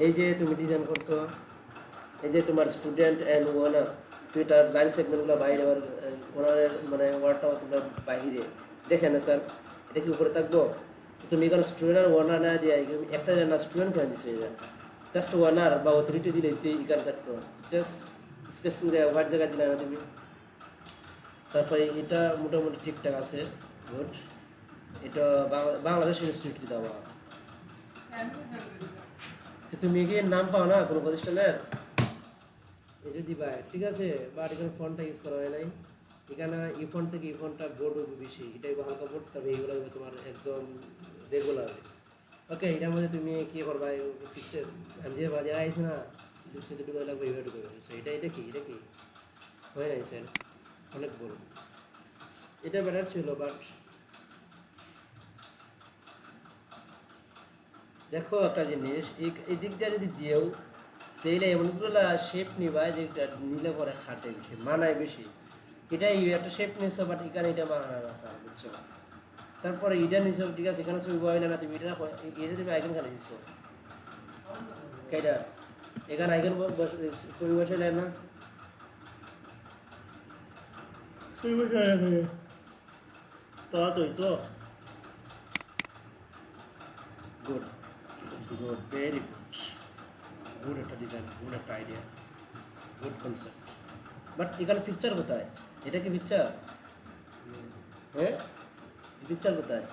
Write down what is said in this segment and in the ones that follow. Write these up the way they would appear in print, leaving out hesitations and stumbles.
এই যে তুমি ডিজাইন করছো, এই যে তোমার স্টুডেন্ট অ্যান্ড ওনার, তুই তার লাইন সেগমেন্টগুলো বাইরে ওনারের মানে ওয়ার্ডটা তোমার বাইরে দেখে না স্যার, এটা কি উপরে থাকবো? তুমি এখানে স্টুডেন্ট আর ওনার না দিয়ে একটা না স্টুডেন্ট কেন দিচ্ছে, জাস্ট ওনার বা অথরিটি দিলে তুই এখানে থাকতো, জাস্ট স্পেসিং হোয়াইট জায়গা দিলে না তুমি। তারপরে এটা মোটামুটি ঠিকঠাক আছে, গুড। এটা বাংলাদেশ ইনস্টিটিউট দেওয়া। তুমি কি নাম পাও না কোনো প্রতিষ্ঠানের, এটা দিবা, ঠিক আছে। বাট এখানে ফন্টটা ইউজ করা হয় নাই, এখানে ই ফন্ট থেকে ই ফন্টটা বোর্ড হবে বেশি, এটাই হালকা বোর্ড, তবে এইগুলো হবে তোমার একদম রেগুলার। ওকে, এটার মধ্যে তুমি কি করবা, পিকচার আমি যে বাজারে আইছি না, সেটা ঢুকে লাগবে, এইভাবে ঢুকে যাবে। এটা কি হয় নাই স্যার, অনেক বড়, এটা বেটার ছিল। বাট দেখো একটা জিনিস, এই দিক দিয়ে যদি দিয়েও তাইলে এমনগুলো শেপ নিবা যেটা নিলে পরে খাটে বেশি, মানায় বেশি। এটাই একটা শেপ নিছো, বাট এখানে এটা মানায় না স্যার, বুঝছো? তারপরে এটা নিছো, ঠিক আছে, এখানে ছবি বয় না তুমি, এটা তুমি আইকন খালি দিচ্ছ, কেটা এখানে আইকন ছবি বসাইলে না, ছবি বসাই তো good, good, very good, good একটা ডিজাইন, গুড একটা আইডিয়া, গুড কনসেপ্ট। বাট এখানে পিকচার কোথায়? এটা কি পিকচার? হ্যাঁ, পিকচার কোথায়?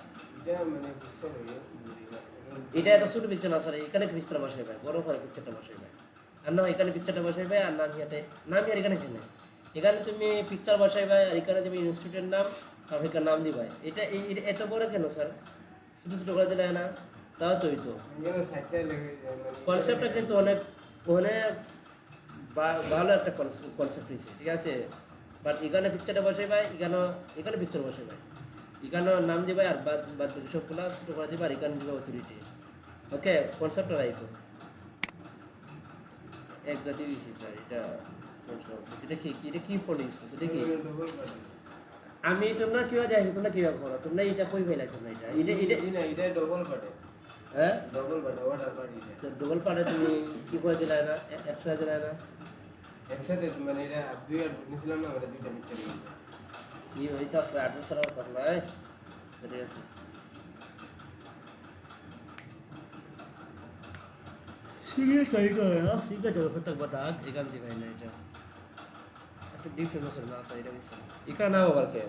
এটা এত ছোট পিকচার না স্যার, এখানে পিকচার বসাই পায়, বড় করে পিকচারটা বসাই পায়। আর না এখানে পিকচারটা বসাই পায়, আর নাম ইয়াতে নাম আর এখানে কিনে, এখানে তুমি পিকচার বসাই পায়, আর এখানে তুমি ইনস্টিটিউটের নাম আর এখানে নাম দিবাই। এটা এত বড় কেন স্যার, ছোটো ছোটো করে দিলে না, তাও তো হইতো। কনসেপ্টটা কিন্তু অনেক অনেক ভালো একটা কনসেপ্ট হয়েছে, ঠিক আছে। বাট এখানে পিকচারটা বসাই পায়, এখানে পিকচার বসাই পায়, এখানে নাম দিবে, আর বাদ বাদ বাকি সবগুলো ছোটো করে দিবে, আর এখানে দিবে অথরিটি। ওকে, কনসেপ্টটা রাইতো এক গাতি দিয়েছি স্যার। এটা কি ফোন ইউজ করছে, এটা কি? আমি তোমরা কিভাবে যাই, তোমরা কিভাবে করো, তোমরা এটা কই ফেলাই, তোমরা এটা ডবল পাটে, হ্যাঁ ডবল পাটে ওয়াটার পাটি, ডবল পারে তুমি কি করে দিলে না, একসাথে দিলে না, একসাথে মানে এটা দুই আর নিছিলাম না, মানে দুইটা পিকচার কি হইতে আসলে 8 বছর কথা নয়, ঠিক আছে। সিরিয়াস কারি করে না, সিরিয়াস জগৎ তক বাতাক এখান দিবাই না, এটা একটা ডিফারেন্স আছে না স্যার, এটা মিস এখানে নাও আবার কে,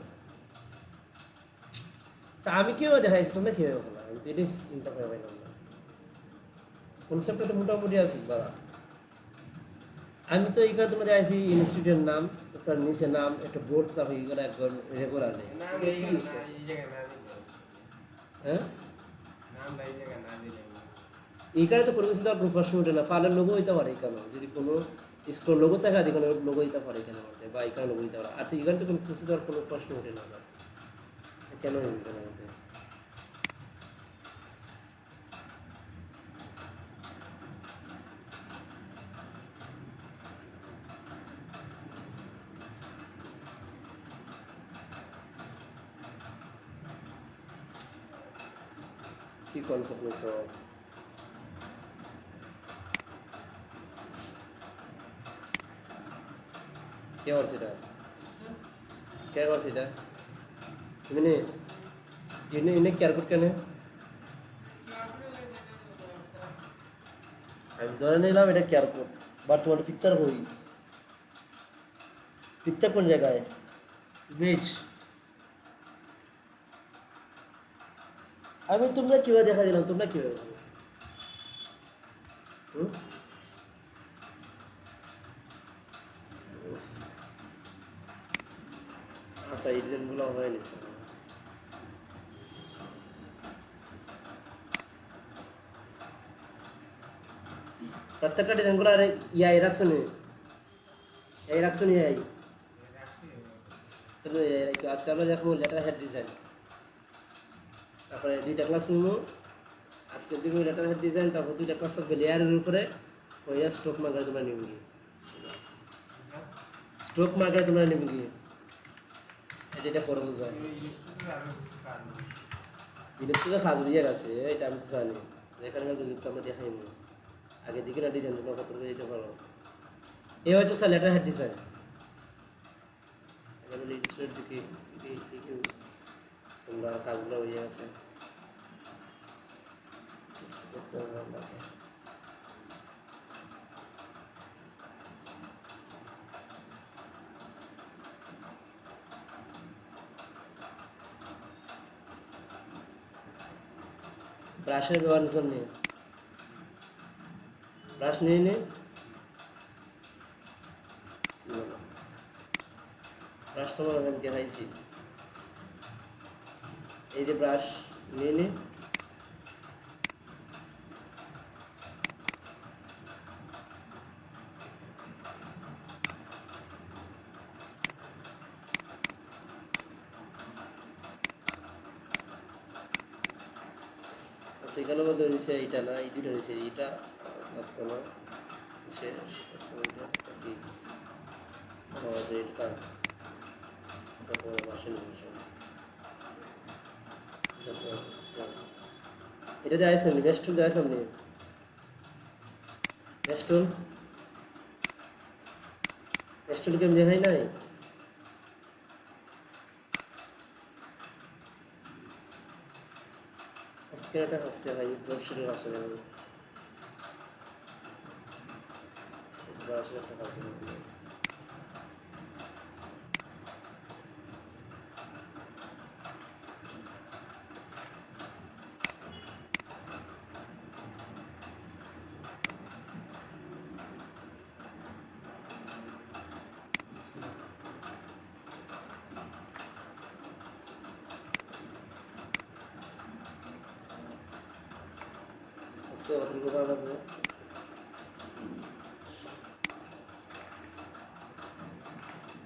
তা আমি কিভাবে দেখাইছি, তোমরা কিভাবে বলা, আমি তো এটাই চিন্তা করে পাইলাম না। কনসেপ্টটা তো মোটামুটি আছে বাবা। আমি তো এখানে তোমার আইসি ইনস্টিটিউটের নাম, একটা নিচে নাম, একটা বোর্ড, তারপর এগুলো একবার রেগুলার নেই, নাম এটা কি ইউজ করছে? এই জায়গা না দিলে, হ্যাঁ, নাম এই জায়গা না দিলে এইখানে তো কোনো কিছু তো প্রশ্ন ওঠে না, ফালের লোগো হইতে পারে এখানে, যদি কোনো স্টোর লোগো থাকে, আর এখানে লোগো হইতে পারে এখানে মধ্যে, বা এখানে লোগো হইতে পারে, আর তো এখানে তো কোনো কিছু তো আর কোনো প্রশ্ন ওঠে না স্যার, কেন এখানে মধ্যে? কি কনসেপ্ট নিছ? কে বলছে এটা, কে বলছে এটা, তুমি নে ইনে ইনে কেয়ার করতে কেন? আমি ধরে নিলাম এটা কেয়ার কোড, বাট তোমার পিকচার হই, পিকচার কোন জায়গায়, ইমেজ। আমি তোমরা কিভাবে দেখা দিলাম, তোমরা কিভাবে বলো? হুম? আচ্ছা, এই ডিজাইনগুলো হয়নি স্যার, প্রত্যেকটা ডিজাইনগুলো আর ইয়াই রাখছো নি, এই রাখছো নি এই, তাহলে আজকে আমরা দেখবো লেটার হেড ডিজাইন, তারপরে দুইটা ক্লাস নিবো আজকে, দেখবো লেটার হেড ডিজাইন, তারপর দুইটা ক্লাস থাকবে লেয়ারের উপরে, ওই স্ট্রোক মার্কারে তোমরা নিবো গিয়ে, স্ট্রোক মার্কারে তোমরা নিবো গিয়ে, এটা ফরম যায় ইলেকট্রিকের কাজ হয়ে গেছে, এটা আমি তো জানি, এখানে আমরা দেখাইনি, আগে দিকে না ডিজাইন কত করে দিতে পারো। এই হচ্ছে স্যার লেটার হেড ডিজাইন। এখানে লিস্টের দিকে দিকে তোমরা কাজগুলো হয়ে আছে করতে হবে আপনাকে। ব্রাশের ব্যবহারের জন্য ব্রাশ নিয়ে নে, ব্রাশ তোমার আমি দেখাইছি। এই যে ব্রাশ নিয়ে নে, আচ্ছা এখানে মধ্যে রয়েছে এইটা না, এই দুটো রয়েছে, এইটা কোনো শেষ কি আমাদের এটা মাসের এটা যে আইসন বেস্টুল যে আইসন নি বেস্টুলকে আমি দেখাই নাই। আজকে এটা হাসতে ভাই দর্শকের আসলে আসলে একটা কাজ অতটুকু ভালো আছে।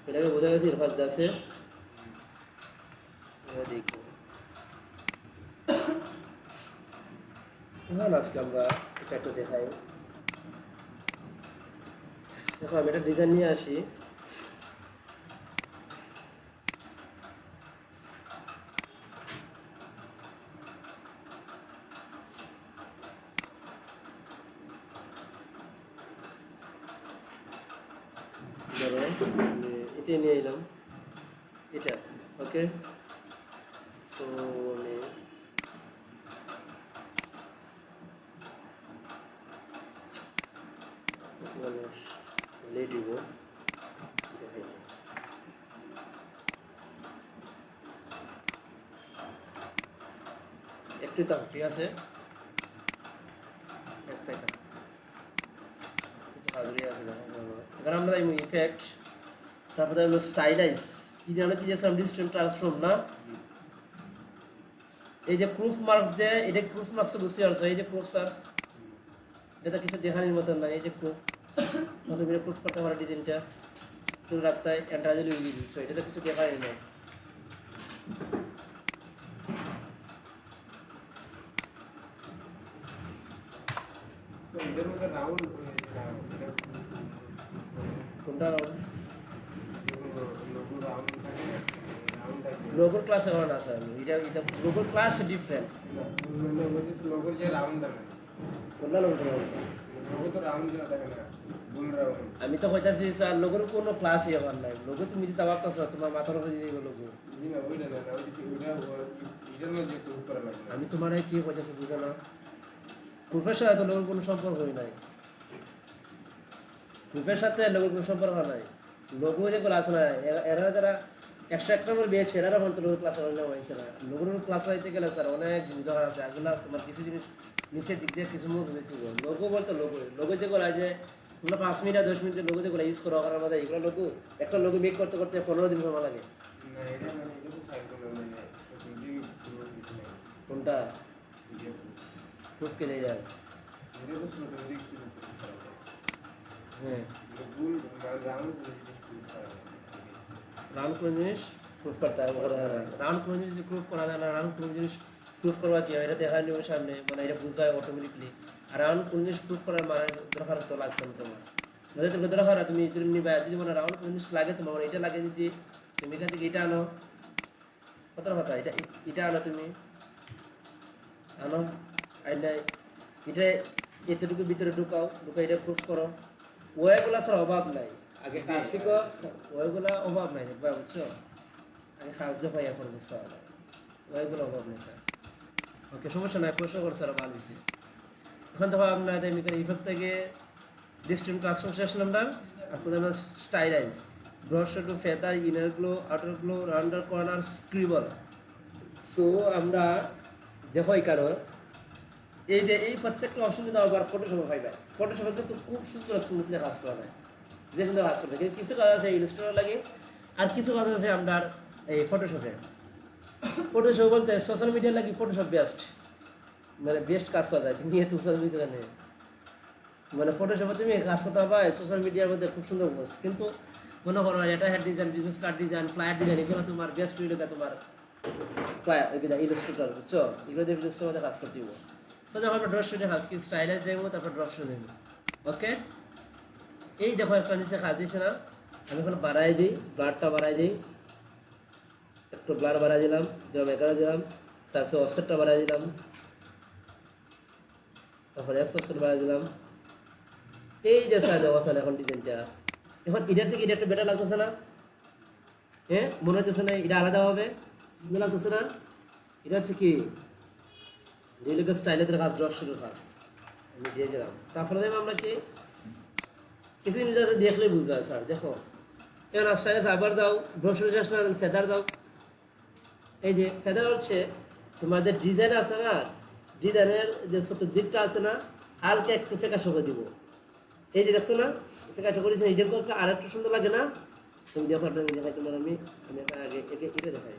এটাকে বোঝা গেছে ইরফান আছে। দেখো আজকে আমরা এটা একটু দেখাই। দেখো আমি একটা ডিজাইন নিয়ে আসি। এটা নিয়ে এলাম এটা ওকে। সো আমি লে দিব একটু দাম ঠিক আছে একটা এবার আমরা ইফেক্ট, তারপরে হলো স্টাইলাইজ, কি যেন কি যেছিলাম ডিজিটাল ট্রান্সফর্ম না। এই যে প্রুফ মার্কস যে এটা প্রুফ মার্কস বুঝতে পারছো, এই যে প্রুফ স্যার এটা কিছু দেখানোর মতন না। এই যে প্রুফ তুমি প্রুফ করতে পারো ডিজাইনটা তুমি রাখতে এন্টার দিলে তো এটা তো কিছু দেখাই নাই। কোনটা লোগোর ক্লাসে করা না স্যার, এটা লোগোর ক্লাস ডিফারেন্ট। লোগোর যে রাউন্ড থাকে কোনটা লোগো লোগো তো রাউন্ড যেটা থাকে না গোল রাউন্ড। আমি তো কইতাছি স্যার লোগোর কোনো ক্লাসই হবার নাই। লোগো তুমি যদি ভাবতাছ তোমার মাথার উপরে দিয়ে লোগো না ওইটা না ওইটা এটার মধ্যে প্রুফ করা লাগবে। আমি তোমার কি কইতাছি বুঝো না। প্রফেসর এত লোগোর কোনো সম্পর্ক হয় নাই, প্রুফের সাথে লোগোর কোনো সম্পর্ক নাই। লোগো যেগুলো আছে না এরা যারা 101 নম্বর পেয়েছে এরা এখন তো লোগোর ক্লাসে নেওয়া হয়েছে না। লোগোর ক্লাস হইতে গেলে স্যার অনেক উদাহরণ আছে, এগুলো তোমার কিছু জিনিস নিচের দিক দিয়ে কিছু মজুরি দিব। লোগো বলতে লোগো যেগুলো যে তোমরা 5 মিনিট আর 10 মিনিটের লোগো যেগুলো ইউজ করো ওখানে আমাদের এগুলো লোগো একটা লোগো মেক করতে করতে 15 দিন সময় লাগে। না এটা মানে এটা তো সাইড করে মানে সত্যি কোনটা প্রুফ কে দেয় এটা তো শুরু থেকে শুরু করতে হবে। হ্যাঁ গোল রাউন্ড রাউন্ড করে জিনিস প্রুফ করতে হবে। রাউন্ড করে জিনিস প্রুফ করা যায় না। রাউন্ড করে জিনিস প্রুফ করবা কি হয় এটা দেখা নিবে সামনে, মানে এটা বুঝতে হয় অটোমেটিকলি। আর রাউন্ড কোন জিনিস প্রুফ করার মানে দরকার তো লাগবে না তোমার, যদি তোকে দরকার তুমি নিবা। যদি মনে রাউন্ড কোন জিনিস লাগে তোমার এটা লাগে, যদি তুমি এখান থেকে এটা আনো কত কথা এটা আনো তুমি আনো আইনা এটা এতটুকু ভিতরে ঢুকাও, ঢুকাই এটা প্রুফ করো। ওয়েগুলা স্যার অভাব নাই, আগে কাজ শিখো, ওয়েগুলা অভাব নাই দেখবা, বুঝছো? আগে কাজ দেখো, এখন বুঝতে হবে, ওয়েগুলো অভাব নেই স্যার। ওকে, সমস্যা নাই, প্রশ্ন করছে স্যার, ভালো হয়েছে। এখন দেখো আপনাদের ইফেক্ট থেকে ডিস্টেন্ট ট্রান্সফরমেশন আমরা আসলে আমরা stylize, brush to feather, inner glow, outer glow, rounder corner, scribble. So আমরা দেখো এই কারণ এই যে এই প্রত্যেকটা অপশন কিন্তু আবার ফটোশপে পাইবে। ফটোশপে কিন্তু খুব সুন্দর স্মুথলি কাজ করা যায়, যে সুন্দর কাজ করবে। কিন্তু কিছু কাজ আছে ইনস্টলার লাগে, আর কিছু কাজ আছে আমরা এই ফটোশপে। ফটোশপ বলতে সোশ্যাল মিডিয়া লাগে ফটোশপ বেস্ট, মানে বেস্ট কাজ করা যায়। তুমি সোশ্যাল মিডিয়া নেই, মানে ফটোশপে তুমি কাজ করতে পারবা সোশ্যাল মিডিয়ার মধ্যে খুব সুন্দর পোস্ট। কিন্তু মনে করো এটা head design, business card design, flyer design, এগুলো তোমার বেস্ট হইলে তোমার ফ্লায়ার ইলাস্ট্রেটর, বুঝছো? এগুলো দিয়ে ইলাস্ট্রেটর মধ্যে কাজ করতে হবে। সো দেখো আমরা ড্রপ শুটে কাজ কি স্টাইলাইজ দেবো, তারপর ড্রপ শুট দেবো। ওকে, এই দেখো একটা নিচে কাজ দিয়েছে না, আমি এখন বাড়াই দিই, ব্লারটা বাড়াই দিই, একটু ব্লার বাড়াই দিলাম, দিলাম 11 দিলাম, তারপর অফসেটটা বাড়াই দিলাম, তারপর এক্স অফসেট বাড়াই দিলাম। এই যে সাইজ অবস্থা এখন ডিজাইনটা, এখন এটার থেকে এটা একটু বেটার লাগতেছে না? হ্যাঁ, মনে হচ্ছে না এটা আলাদা হবে, মনে লাগতেছে না? এটা হচ্ছে কি রিলেটেড স্টাইলের কাজ, ড্রপ শুটের কাজ আমি দিয়ে দিলাম। তারপরে দেখবো আমরা কি কিছু জিনিস দেখলে বুঝতে পারি স্যার। দেখো এবার স্টাইলেস আবার দাও, ড্রপ শুটে আসলে ফেদার দাও। এই যে ফেদার হচ্ছে তোমাদের ডিজাইন আছে না, ডিজাইনের যে চতুর্দিকটা আছে না, হালকা একটু ফেকাশো করে দিব। এই যে দেখছো না ফেকাশো করেছে, এই দেখো একটা আরেকটু সুন্দর লাগে না? তুমি দেখো একটা দেখাই তোমার, আমি আমি একটা আগে একে এটা দেখাই,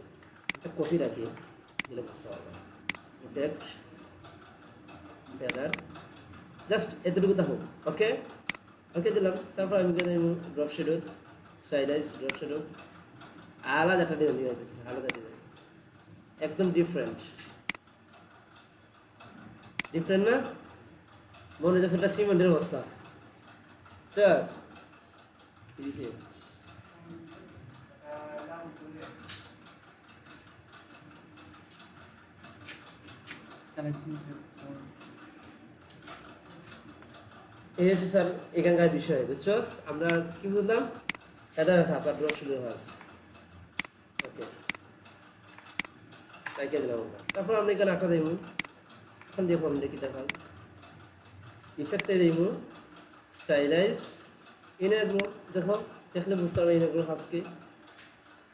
একটা কপি রাখি, দিলে বুঝতে পারবে। ইফেক্ট ফেদার, জাস্ট এতটুকু দেখো। ওকে, ওকে দিলাম। তারপর আমি drop shadow, stylise drop shadow, আলাদা একটা ডিজাইন দিয়ে দিচ্ছি, আলাদা ডিজাইন, একদম ডিফারেন্ট। ডিফারেন্ট না? মনে হচ্ছে একটা সিমেন্টের অবস্থা। স্যার দিয়েছে এই হচ্ছে স্যার এখানকার বিষয়, বুঝছো? আমরা কি বুঝলাম? এটা কাজ আর ড্রপ শুরু কাজ। ওকে, তাইকে দিলাম আমরা। তারপর আমরা এখানে আটা দেবো, এখন দেখো আমরা কি দেখাম, ইফেক্টে দেবো স্টাইলাইজ, ইনারগুলো দেখো, দেখলে বুঝতে পারবে ইনারগুলো কাজকে।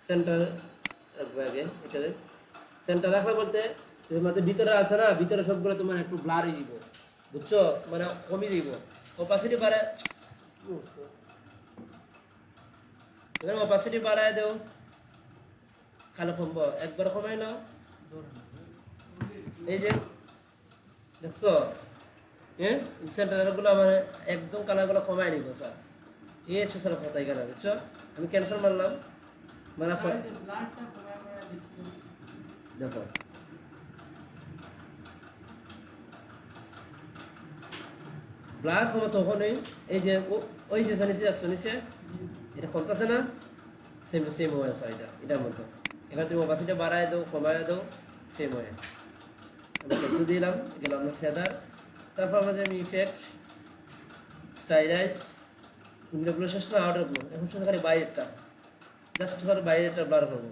সেন্টার রাখবো আগে, এটারে সেন্টার রাখলে বলতে তোমাদের ভিতরে আছে না, ভিতরে সবগুলো তোমার একটু ব্লারই দিব, বুঝছো? মানে কমিয়ে দিব, অপাসিটি বাড়ায়, এবার অপাসিটি বাড়ায় দেও, কালো কমবো, একবার কমাই নাও। এই যে দেখছো, হ্যাঁ সেন্টারগুলো মানে একদম কালারগুলো কমাই নিব স্যার। এই হচ্ছে স্যার কথা এখানে, বুঝছো? আমি ক্যান্সেল মারলাম, মারা দেখো ব্লার কমো তখনই, এই যে ওই যে নিচে যাচ্ছ নিচে, এটা কমতেছে না? সেম সেম হয়ে আছে এটা, এটার মতো। এখানে তুমি অপাসিটি বাড়ায় দাও, কমায় দাও, সেম হয়ে। আমি কিছু দিলাম, গেলাম না ফেদার। তারপর আমাদের আমি ইফেক্ট স্টাইলাইজ, ইনগুলো শেষ না, আউটার গুলো এখন শুধু খালি বাইরেরটা, জাস্ট স্যার বাইরেরটা ব্লার করবো,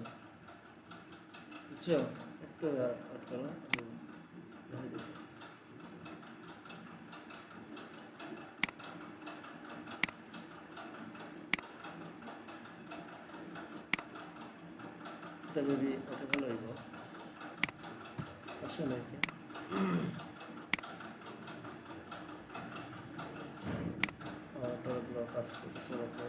বুঝছো? একটু আউট করো, আমি দিচ্ছি। এটা যদি ওটা ভালো হইব, আসলে ওটাগুলো কাজ করতেছে মতো।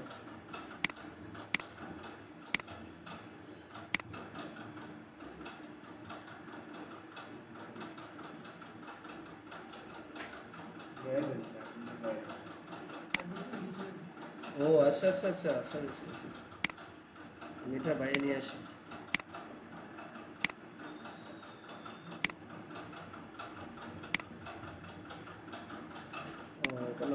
ও আচ্ছা আচ্ছা আচ্ছা সরি সরি, আমি এটা বাইরে নিয়ে আসি। কেন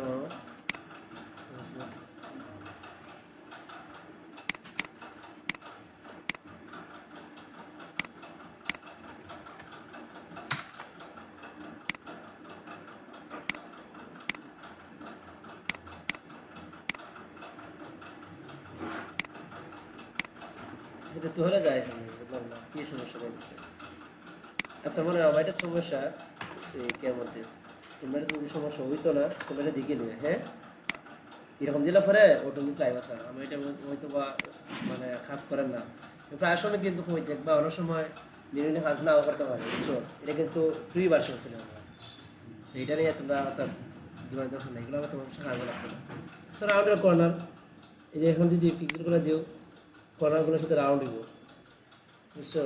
এটা তো হলে যায় বললাম না কি সমস্যা হয়েছে। আচ্ছা মানে আমার এটা সমস্যা সে কেমন তোমার তো সমস্যা হইতো না, তোমরা এটা দিকে নিয়ে হ্যাঁ এরকম দিলে পরে অটোমেটিক আইবা স্যার আমি এটা হয়তো বা মানে কাজ করেন না প্রায় সময় কিন্তু হয়ে দেখবা অনেক সময় নির্ণয় কাজ নাও করতে পারে বুঝছো, এটা কিন্তু ফ্রি ভার্সন ছিল আমার। তো এটা নিয়ে তোমরা তার ডিমান্ড দরকার নেই, এগুলো আমার তোমার কাজে লাগবে না। স্যার রাউন্ডের কর্নার এই যে এখন যদি ফিক্সড করে দিও কর্নারগুলোর সাথে রাউন্ড দিব বুঝছো,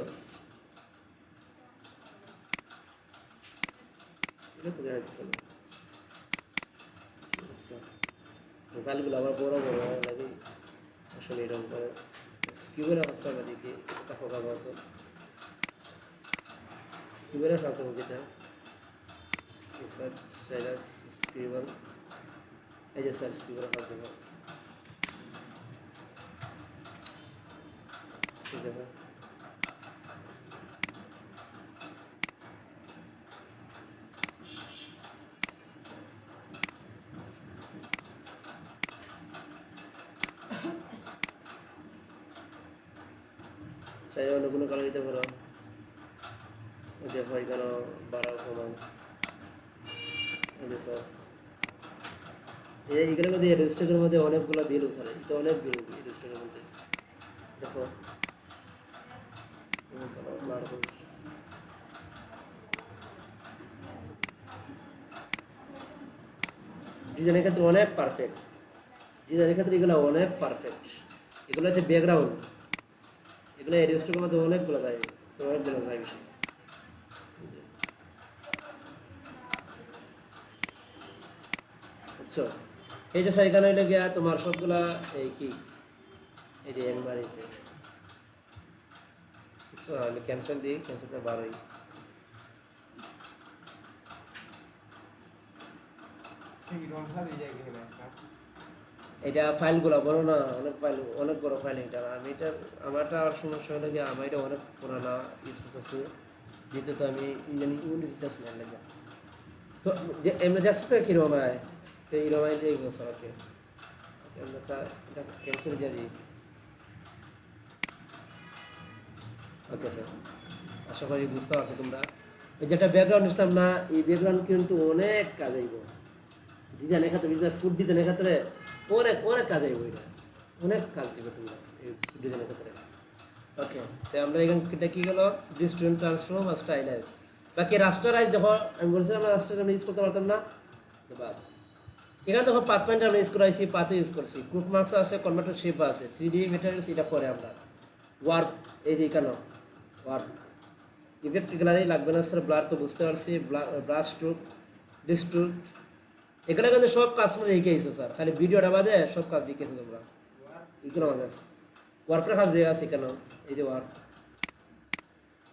এটা তো জানাইতেছে না মোবাইলগুলো আবার বড় বড় লাগে আসলে এরকম করে স্কিউবের কাজটা আমরা দেখি এটা হোকা বলতো স্কিউবের সাথে যেটা স্কিউবের এই যে স্যার স্কিউবের কাজ দেবো ঠিক আছে। চাই অন্য কোনো কারণ দিতে পারো দেখো এখানে বাড়াও কমান এই যে স্যার এখানের মধ্যে রেজিস্টারের মধ্যে অনেকগুলো বিল স্যার এটা অনেক বিল রেজিস্টারের মধ্যে দেখো ডিজাইনের ক্ষেত্রে অনেক পারফেক্ট, ডিজাইনের ক্ষেত্রে এগুলো অনেক পারফেক্ট, এগুলো হচ্ছে ব্যাকগ্রাউন্ড, এগুলো রেজিস্টারের মধ্যে অনেকগুলো যায় তো অনেকগুলো যায় বেশি বুঝছো। এই যে সাইকেল হইলে গিয়া তোমার সবগুলা এই কি এই যে একবার এসে বুঝছো আমি ক্যান্সেল দিই ক্যান্সেলটা বারোই সেই রংসা দিয়ে যায় কিনা এটা ফাইলগুলো বড় না অনেক ফাইল অনেক বড় ফাইল এটা আমি এটা আমারটা আর সমস্যা হলো কি আমার এটা অনেক পুরানা ইউজ করতেছি যেহেতু তো আমি ইন্ডিয়ান ইউনিট দিতেছি না লাগে তো এমনি দেখছো তো কীরকম হয় তো এইরকম আইলে এই বছর ওকে এটা ক্যান্সেল দিয়ে দিই ওকে স্যার আশা করি বুঝতে পারছো তোমরা এই যেটা ব্যাকগ্রাউন্ড দিতাম না এই ব্যাকগ্রাউন্ড কিন্তু অনেক কাজ আইব ডিজাইনের ক্ষেত্রে ডিজাইন ফুড ডিজাইনের ক্ষেত্রে অনেক অনেক কাজ আইব এটা অনেক কাজ দিবে তোমরা এই ফুড ডিজাইনের ক্ষেত্রে ওকে তো আমরা এখানটা কি গেল ডিস্টেন্স ট্রান্সফর্ম আর স্টাইলাইজ বাকি রাস্টারাইজ দেখো আমি বলছিলাম আমরা রাস্টার আমরা ইউজ করতে পারতাম না বাদ এখানে দেখো পাথ পয়েন্ট আমরা ইউজ করাইছি পাথও ইউজ করছি গ্রুপ মার্কস আছে কনভার্টার শেপ আছে 3D ম্যাটেরিয়ালস এটা পরে আমরা ওয়ার্ক এই যে কেন ওয়ার্ক ইফেক্ট গ্যালারি লাগবে না স্যার ব্লার তো বুঝতে পারছি ব্রাশ স্ট্রোক ডিস্ট্রোক এখানে কিন্তু সব কাজ তোমরা দেখিয়েছো স্যার খালি ভিডিওটা বাদে সব কাজ দেখিয়েছো তোমরা এগুলো আমাদের ওয়ার্কের কাজ দেওয়া আছে কেন এই যে ওয়ার্ক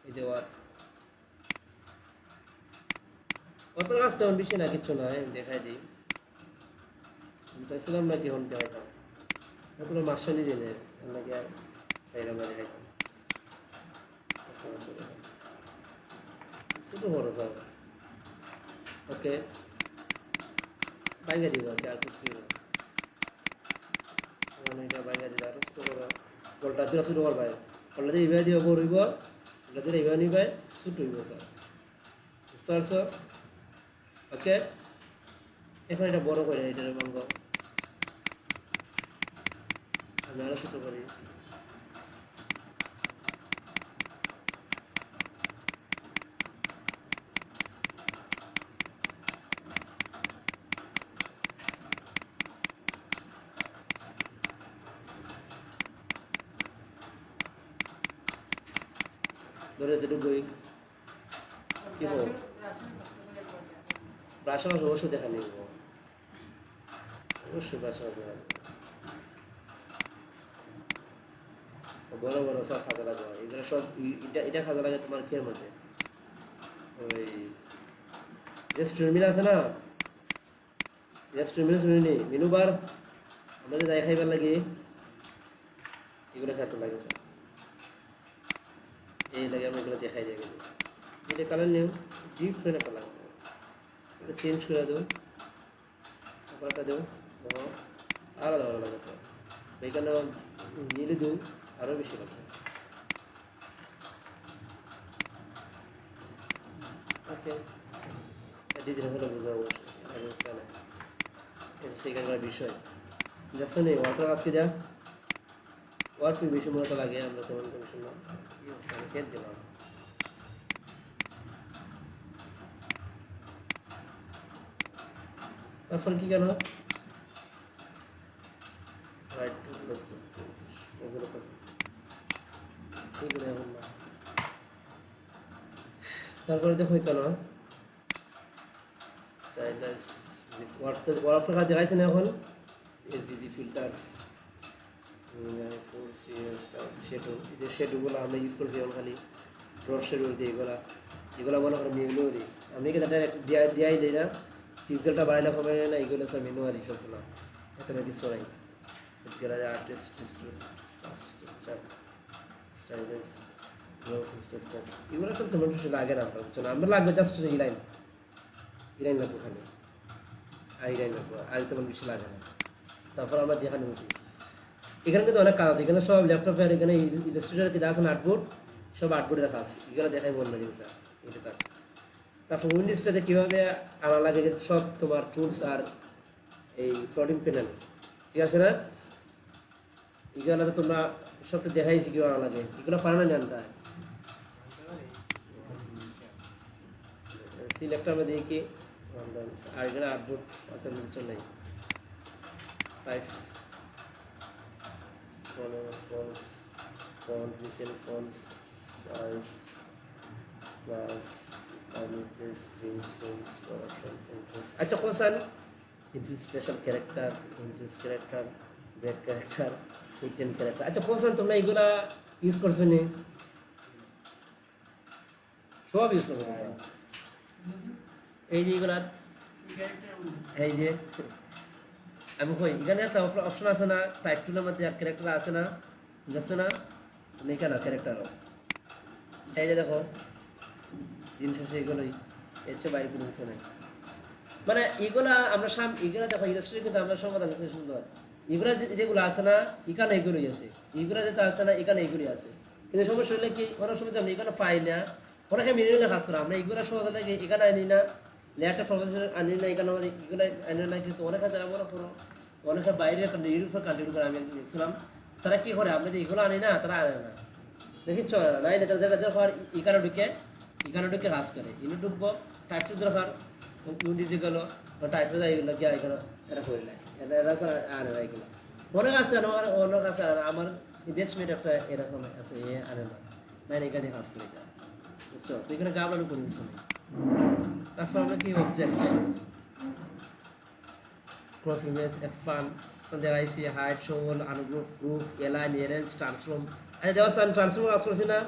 এই যে ওয়ার্ক ওয়ার্কের কাজ তেমন বেশি না কিচ্ছু নয় আমি দেখাই দিই আমি চাইছিলাম না কি হন দেখাইতাম তোমার মার্শালি দিলে নাকি আর চাইলাম না দেখাইতাম ছোটো বড় স্যার ওকে বাইরে দিব আর কি আর কিছু মানে এটা বাইরে দিলে আর ছোটো বড় বলটা দিলে ছোটো বড় ভাই বলটা দিয়ে এইভাবে দিয়ে বড় হইব বলটা দিলে এইভাবে নিবে ছোটো হইব স্যার বুঝতে পারছো ওকে এখন এটা বড় করে এটার ভাঙ্গ আমি আরো ছোটো করি ধরে দুটোই কি বল ব্রাশ মাছ অবশ্যই দেখা নেই অবশ্যই ব্রাশ মাছ দেখা বড় বড় সব খাজা লাগবে এগুলো সব এটা এটা খাজা লাগে তোমার খের মধ্যে ওই রেস্টুরেন্ট মিল আছে না রেস্টুরেন্ট মিল শুনি মেনু বার আমাদের যাই খাইবার লাগে এগুলো খেতে লাগে স্যার এই লাগে আমি এগুলো দেখাই যাই এটা কালার নিও ডিফারেন্ট কালার এটা চেঞ্জ করে দেবো কালারটা দেবো আলাদা ভালো লাগে স্যার এখানে নিলে দেবো আরও বেশি লাগে ওকে দিদির হলে বুঝাবো না এটা সেখানকার বিষয় দেখছো নি ওয়াটার আজকে যা ওয়ার্ক বেশি মূলত লাগে আমরা তেমন কমিশন না খেয়ে দিলাম তারপর কি কেন রাইট ওগুলো তো এগুলো এখন না তারপরে দেখো কেন স্টাইলাইজ ওয়ার্ক দেখাইছে না এখন এসডিজি ফিল্টার্স শেডগুলো আমরা ইউজ করছি এখন খালি ড্রপ শেডুল দিয়ে এগুলো মনে করো মেনুয়ারি আমি কিন্তু দিয়াই দিই না পিক্সেলটা বাড়াইলে কমে না এগুলো সব মেনুয়ারি সবগুলো অটোমেটিক সরাই আর্টিস্ট স্টাইলাইজ এগুলো সব তোমার লাগে না আমরা লাগবে জাস্ট ইলাইন লাগবে খালি আর ইলাইন লাগবে আর তেমন বেশি লাগে না তারপর আমরা দেখা নিয়েছি এখানে কিন্তু অনেক কাজ আছে এখানে সব ল্যাপটপের এখানে ইলাস্ট্রেটর কি আছে আর্টবোর্ড সব আর্টবোর্ডে রাখা আছে এগুলো দেখাই মন লাগে স্যার এটা তারপর উইন্ডোজটাতে কীভাবে আনা লাগে সব তোমার টুলস আর এই ফ্লোটিং প্যানেল ঠিক আছে না এগুলো তো তোমরা সব তো দেখাইছি কীভাবে আনা লাগে এগুলো পারে না জানতে সিলেক্ট আমরা দেখি আর এখানে আর্টবোর্ড অত কিছু নেই 5 response font recent fonts size plus place change for option filters acha kosan it is special character break character hidden character acha kosan তোমরা এগুলা ইউজ করছো নি সব ইউজ করছো এই যে এগুলা এই যে আমি কই এখানে একটা অপশন আছে না টাইপ টুলের মধ্যে আর ক্যারেক্টার আছে না দেখছো না নেই না ক্যারেক্টারও এই যে দেখো জিনিস আছে এগুলোই এর চেয়ে বাইরে কোনো কিছু নেই মানে এগুলা আমরা এগুলা দেখো ইলাস্ট্রেটর কিন্তু আমরা সমাধান আছে সুন্দর এগুলা যেগুলো আছে না এখানে এগুলোই আছে এগুলা যেটা আছে না এখানে এগুলোই আছে কিন্তু সমস্যা হলে কি অনেক সময় আমরা এখানে পাই না অনেকে মিনিমালে কাজ করে আমরা এগুলা সমাধান লাগে এখানে আনি না ল্যাপটপ প্রফেসর আনি না এখানে আমাদের এগুলো আনি না কিন্তু অনেকে যারা মনে করো অনেকে বাইরে একটা নিউরোফার কান্ট্রি করে আমি একদিন দেখছিলাম তারা কি করে আমরা যে এগুলো আনি না তারা আনে না দেখি চলে না নাই তাদের দেখো আর এখানে ঢুকে কাজ করে ইনি ঢুকবো টাইপ টু দরকার উইন্ডিজে গেলো টাইপ টু এগুলো গিয়ে এখানে এরা করে নেয় এরা ছাড়া আনে না এগুলো অনেক আছে অনেক আছে আমার বেস্টমেট একটা এরকম আছে এ আনে না নাই এখানে কাজ করে যায় বুঝছো তো এখানে গাবলানো করে দিচ্ছে তারপর আমরা কি object cross image expand from there I see hide show ungroup group align arrange transform আচ্ছা দেওয়া সান ট্রান্সফর্ম কাজ করছি না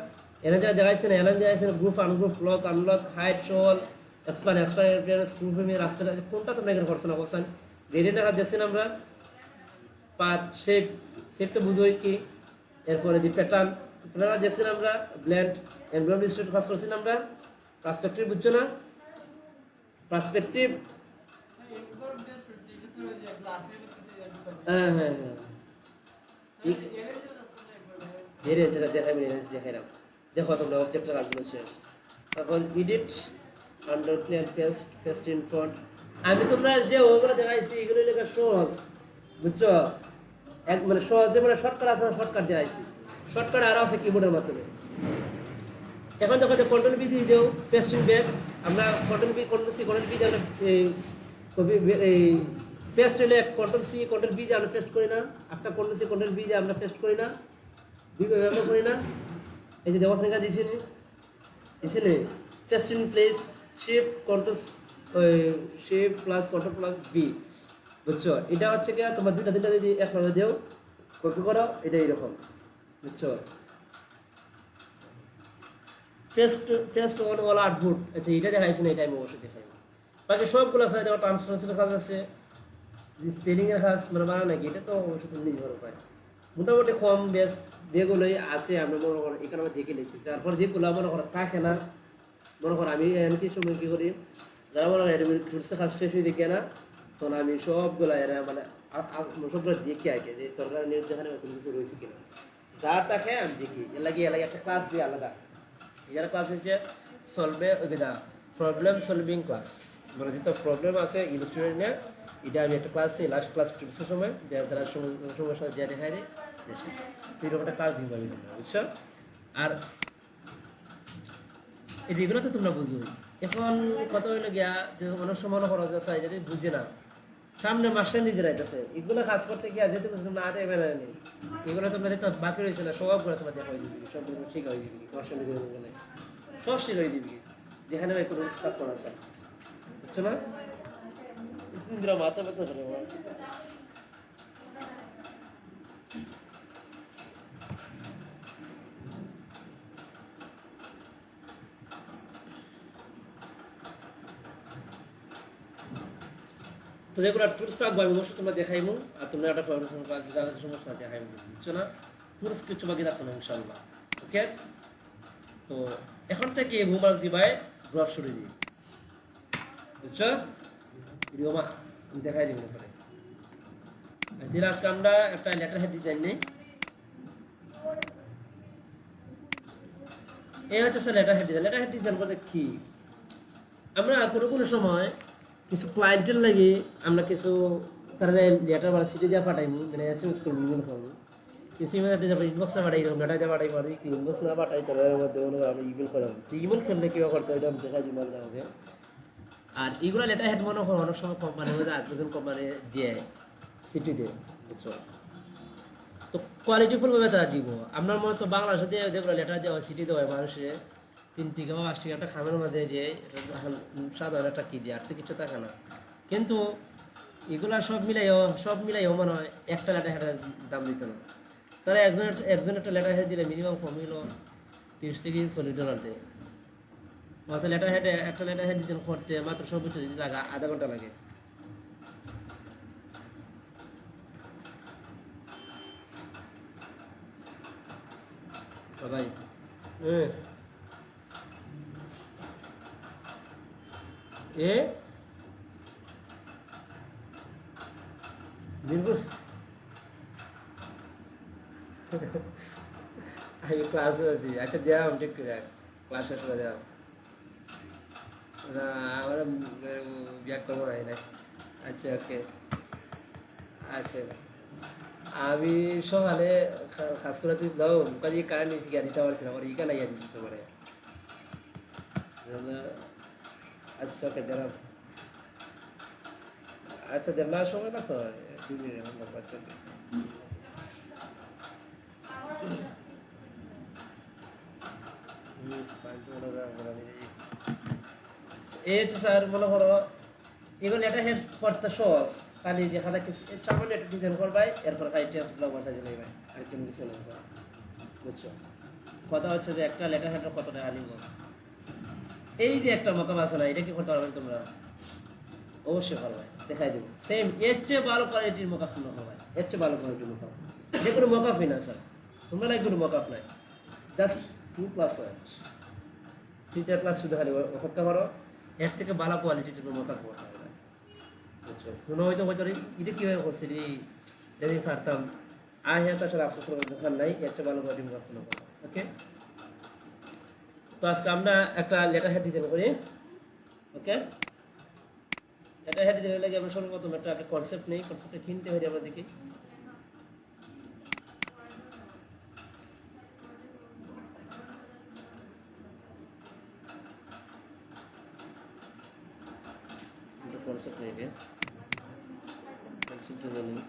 এখানে যা দেখাইছে না এলাইন দেখাইছে না group ungroup lock unlock hide show expand appearance group এর রাস্তা কোনটা তোমরা এখানে করছ না বলছেন গ্রেডিয়েন্ট কাজ দেখছেন আমরা পাথ শেপ তো বুঝোই কি এরপরে দি প্যাটার্ন দেখছেন আমরা ব্লেন্ড এনভায়রনমেন্ট ডিস্ট্রিবিউট কাজ করছি না আমরা পার্সপেক্টিভ বুঝছো না পার্সপেক্টিভ হ্যাঁ দেখাইলাম দেখো তোমরা অবজেক্টের কাজগুলো শেষ তখন edit under plane paste in front আমি তোমরা যে ওগুলো দেখাইছি এগুলো লেখা সহজ বুঝছো এক মানে সহজ মানে শর্টকাট আছে না শর্টকাট দেখাইছি শর্টকাট আরও আছে কিবোর্ডের মাধ্যমে এখন দেখো কন্ট্রোল বি দিয়ে দেও পেস্ট ইন ব্যাক আমরা কন্ট্রোল বি আমরা এই পেস্ট হলে কন্ট্রোল সি কন্ট্রোল বি যে আমরা পেস্ট করি না একটা কন্ট্রোল সি কন্ট্রোল বি যে আমরা পেস্ট করি না দুইভাবে ব্যবহার করি না এই যে দেওয়া সংখ্যা দিয়েছি নে paste in place shift control shift plus control plus B বুঝছো এটা হচ্ছে কি তোমার দুইটা যদি একসাথে দেও কপি করো এটা এইরকম বুঝছো পেস্ট অল আউটপুট আচ্ছা এটা দেখাইছি না এটা আমি অবশ্যই দেখাই বাকি সবগুলো আছে যেমন ট্রান্সফারেন্সের কাজ আছে স্পেলিংয়ের কাজ মানে বানা নাকি এটা তো অবশ্যই তুমি নির্ভর পাই মোটামুটি কম বেশ যেগুলোই আছে আমরা মনে করো এখানে আমরা দেখে নিয়েছি তারপর যেগুলো মনে করো থাকে না মনে করো আমি কি সময় কী করি যারা মনে হয় টুলসের কাজ শেষ হয়ে দেখে না তখন আমি সবগুলো এরা মানে সবগুলো দেখে আগে যে দরকার নিউজ যেখানে কোনো কিছু রয়েছে কিনা যা থাকে আমি দেখি এর লাগে একটা ক্লাস দিই আলাদা এর ক্লাস হচ্ছে সলভে ওই দা প্রবলেম সলভিং ক্লাস, মানে যেটা প্রবলেম আছে স্টুডেন্টের, এটা আমি একটা ক্লাস দিই লাস্ট ক্লাস টিপসের সময় যারা সমস্যা যা দেখায় দিই এরকম একটা ক্লাস দিব আমি তোমরা, বুঝছো? আর এগুলো তো তোমরা বুঝো। এখন কথা হইলো গিয়া যে অনেক সময় মনে করো যে স্যার যদি বুঝে না, সামনে মাস্টার নিজের আইতেছে, এগুলো কাজ করতে গিয়ে যেতে বুঝতে না আতে বেলা নেই, এগুলো তোমরা দেখতে বাকি রয়েছে না, সবগুলো তোমরা দেখা হয়ে দিবি, সবগুলো শিখা হয়ে দিবি, মাস্টার নিজের বলে সব শিখা হয়ে দিবি, যেখানে ভাই কোনো স্টাফ করা আছে, বুঝছো না? ইন্দিরা মাথা ব্যথা করে আমার। তো যেগুলো টুলস থাকবো আমি অবশ্যই তোমরা দেখাইবো, আর তোমরা একটা ফাউন্ডেশন ক্লাস যাদের সমস্যা দেখাইবো, বুঝছো না? টুলস কিছু বাকি রাখো না ইনশাআল্লাহ, ওকে? তো এখন থেকে হোমওয়ার্ক দিবাই ড্রপ শুরু দিই, বুঝছো? ভিডিও মা আমি দেখাই দিব পরে। দিন আজকে আমরা একটা লেটার হেড ডিজাইন নেই, এই হচ্ছে sir letter head design. Letter head design বলতে কি, আমরা কোনো কোনো সময় কিছু ক্লায়েন্টের লাগে আমরা কিছু তারা লেটার বা সিটি দিয়ে পাঠাইমু, মানে এসএমএস করবো, ইমেল করবো, কিছু ইমেল ইনবক্সে পাঠাই, লেটার দিয়ে পাঠাই পারি, কি ইনবক্স না পাঠাই তার মধ্যে আমরা ইমেল করাম। তো ইমেল করলে কীভাবে করতে হয় এটা আমি দেখাই দিব আমাকে। আর এইগুলো লেটার হেড মনে হয় অনেক সময় কোম্পানি মধ্যে আগ্রজন কোম্পানি দিয়ে সিটি দিয়ে, বুঝছো? তো কোয়ালিটিফুলভাবে তারা দিব। আপনার মনে তো বাংলাদেশে দিয়ে যেগুলো লেটার দেওয়া সিটি দেওয়া হয় মানুষের 3 টাকা বা 5 টাকা একটা খামের মধ্যে যে সাধারণ একটা কেজি, আর তো কিছু থাকে না। কিন্তু এগুলা সব মিলাইও মনে হয় একটা লেটার হেডের দাম দিত না। তারা একজন একটা লেটার হেড দিলে মিনিমাম কম হইল 30 থেকে $40 দেয়। অর্থাৎ একটা লেটার হেড দিতে করতে মাত্র সর্বোচ্চ যদি লাগে আধা ঘন্টা লাগে। সবাই এ বিলকুল আমি ক্লাস দিই, আচ্ছা দেওয়া ঠিক করে ক্লাস শেষ করে দেওয়া না, আমার বিয়ার করবো নাই না। আচ্ছা ওকে, আচ্ছা আমি সকালে কাজ করে দিলাম, কাজে কারেন্ট নিয়ে গিয়ে দিতে পারছিলাম, আমার ইকা নাই দিচ্ছি তোমার। আচ্ছা ওকে দিলাম, আচ্ছা দেড় সময় না তো 2 মিনিট এখন বাচ্চা। এই হচ্ছে স্যার মনে করো এগুলো এটা হেড করতে সহজ, খালি দেখা যায় সামান্য একটা ডিজাইন করবাই, এরপর খালি টেক্সটগুলো বসা দিলে ভাই, আর কোনো কিছু নেই স্যার, বুঝছো? কথা হচ্ছে যে একটা লেটার হেডের কত টাকা নিব। এই যে একটা মকাম আছে না, এটা কি করতে পারবেন তোমরা? অবশ্যই পারবে, দেখাই দেবো। সেম এর চেয়ে ভালো কোয়ালিটির মকাফ তোমরা হবে, এর চেয়ে ভালো কোয়ালিটির মকাফ, যে কোনো মকাফই না স্যার, তোমরা নাই কোনো মকাফ নাই, জাস্ট 2+1 3 ক্লাস শুধু খালি অপেক্ষা করো, এর থেকে ভালো কোয়ালিটির জন্য মকাফ করতে হবে, বুঝছো? মনে হয়তো হয়তো এটা কীভাবে করছে রে, যদি পারতাম আয় হ্যাঁ, তার সাথে আফসোস করার দরকার নাই, এর চেয়ে ভালো কোয়ালিটির মকাফ করবো, ওকে? তো আজকে আমরা একটা লেটার হেড ডিজাইন করি, ওকে? লেটার হেড ডিজাইন লাগে আমরা সর্বপ্রথম একটা কনসেপ্ট নেই, কনসেপ্টটা কিনতে হবে আমরা দেখি। কনসেপ্ট নেই, কনসেপ্ট নেই।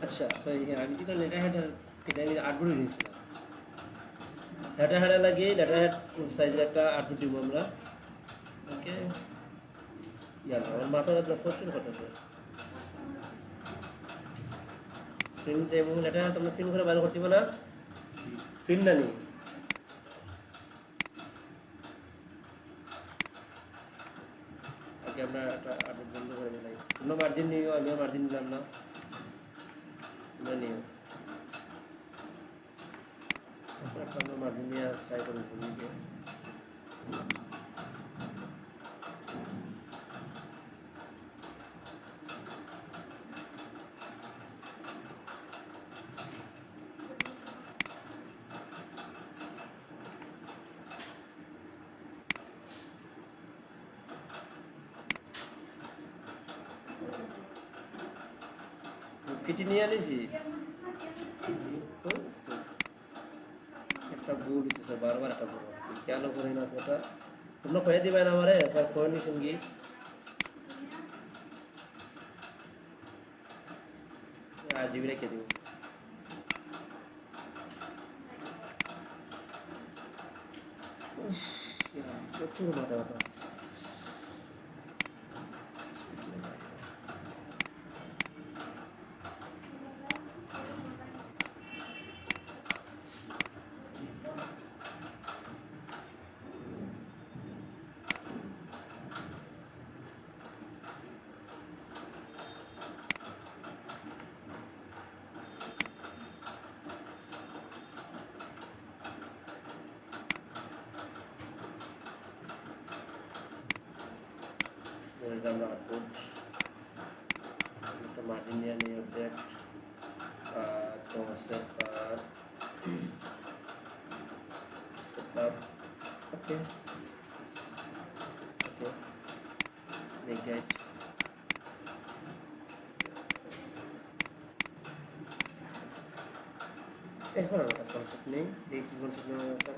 আচ্ছা সরি, হ্যাঁ আমি যেটা লেটার হেডের এটা আমি আর্টবোর্ড নিয়েছিলাম, লেটার হেডে লাগিয়ে লেটার হেড ফুল সাইজের একটা আর্টবোর্ড দিব আমরা, ওকে? ইয়ার আমার মাথা ব্যথা ফোরচুন করতেছে, ফিল্ম চাইবো, লেটার হেড তোমরা ফিল্ম করে বাইরে করতে না, ফিল্ম না নি আগে আমরা একটা আর্টবোর্ড বন্ধ করে দিলাই, তোমরা মার্জিন নিও, আমিও মার্জিন নিলাম না, ট্রাই করুন ভূমিকে। পিটি নিয়ে আনিছি একটা ভুল হইতেছে, বারবার একটা ভুল হচ্ছে, কেন করি না ওটা তোমরা কয়ে দিবেন আমারে স্যার ফোন নিছেন কি আর জিবি রেখে দিব। প্রচুর মাথা ব্যথা হচ্ছে। এটা আমরা আউটপুট একটা মার্জিনিয়ান অবজেক্ট তোমার setup okay okay make it এখন একটা কনসেপ্ট নেই, এই কি কনসেপ্ট নেওয়া আছে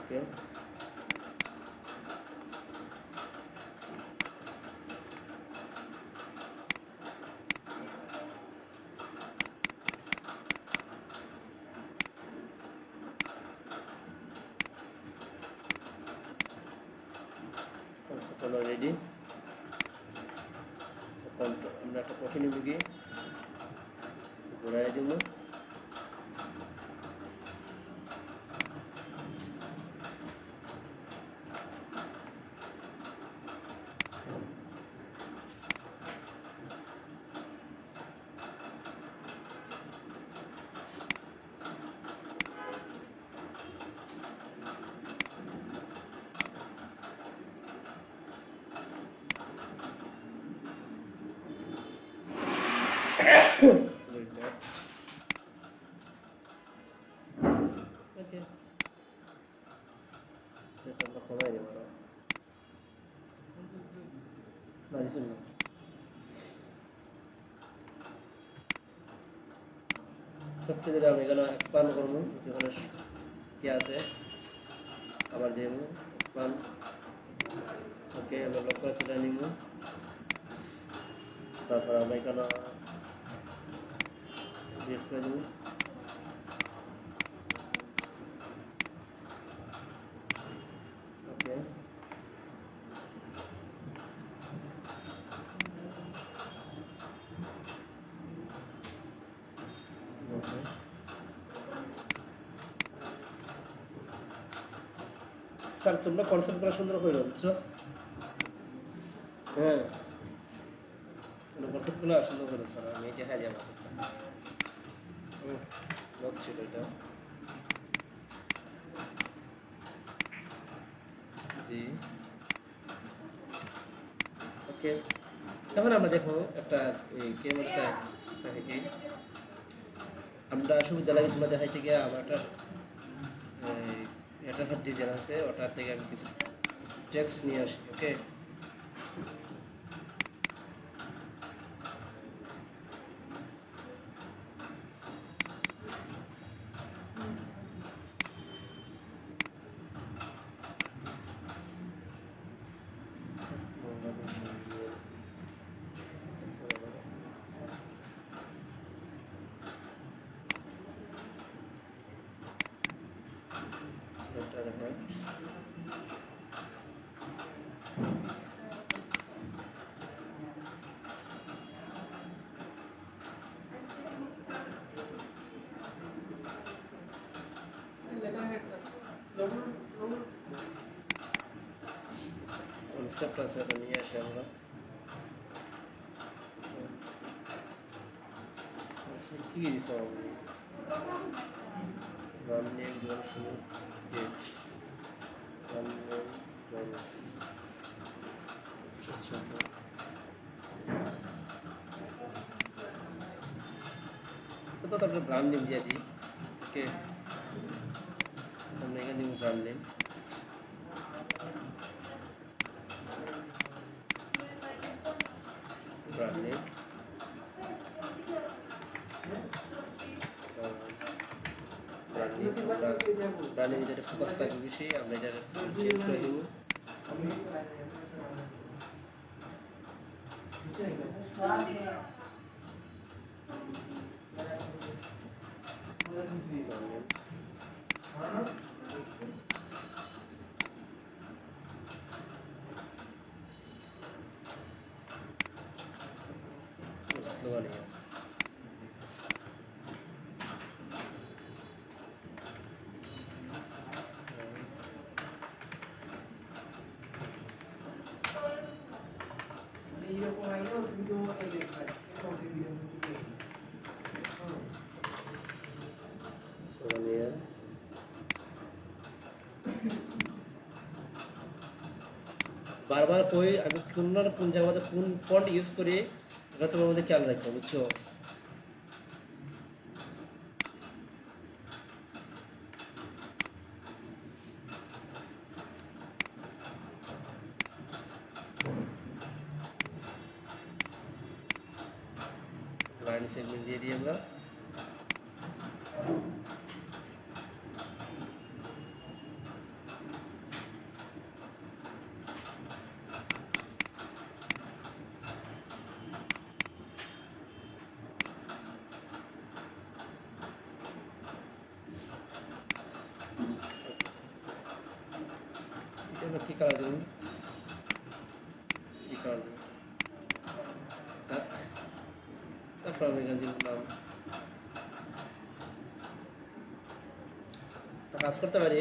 okay concept হলো রেডি। এখন আমরা একটা কফি নিব গিয়ে ঘুরাই দেবো ওকে এটা আমরা কমাই দেবো আরো না দিচ্ছেন না সবচেয়ে যেটা আমি এখানে এক্সপান্ড করবো যেখানে কি আছে আবার দেবো এক্সপান্ড ওকে আমরা লক করে তুলে নিব তারপর আমরা এখানে ডিলিট করে দেবো ওকে স্যার তোমরা কনসেপ্ট করা সুন্দর করে বুঝছো হ্যাঁ কনসেপ্টগুলো সুন্দর করে স্যার আমি দেখা যাবো লক ছিল এটা। জি ওকে, এখন আমরা দেখো একটা এই কেমন একটা কাহিনী। আমরা সুবিধা লাগে তোমরা দেখাইতে গিয়ে আমার একটা এটা একটা ডিজাইন আছে, ওটার থেকে আমি কিছু টেক্সট নিয়ে আসি। ওকে, কনসেপ্ট আছে, ওটা নিয়ে আসি আমরা। কি দিতে হবে? রান নেম বলছি, গেট রান নেম বলছি। আচ্ছা, তো তারপরে ব্র্যান্ড নেম দিয়ে দিই। ওকে, আমরা এখানে দিব brand name. Brand name brand name যেটা ফোকাস থাকবে বেশি, আমরা এটা চেঞ্জ করে দেবো। স্লোগান বারবার কই আমি কোন না কোন জায়গাতে কোন ফন্ট ইউজ করি, এটা তোমার মধ্যে খেয়াল রাখো, বুঝছো? লাইন সেগমেন্ট দিয়ে দিই আমরা। এটা কি কালার দেবো? কি কালার দেবো? তারপর আমি এখানে দিলাম কাজ করতে পারি।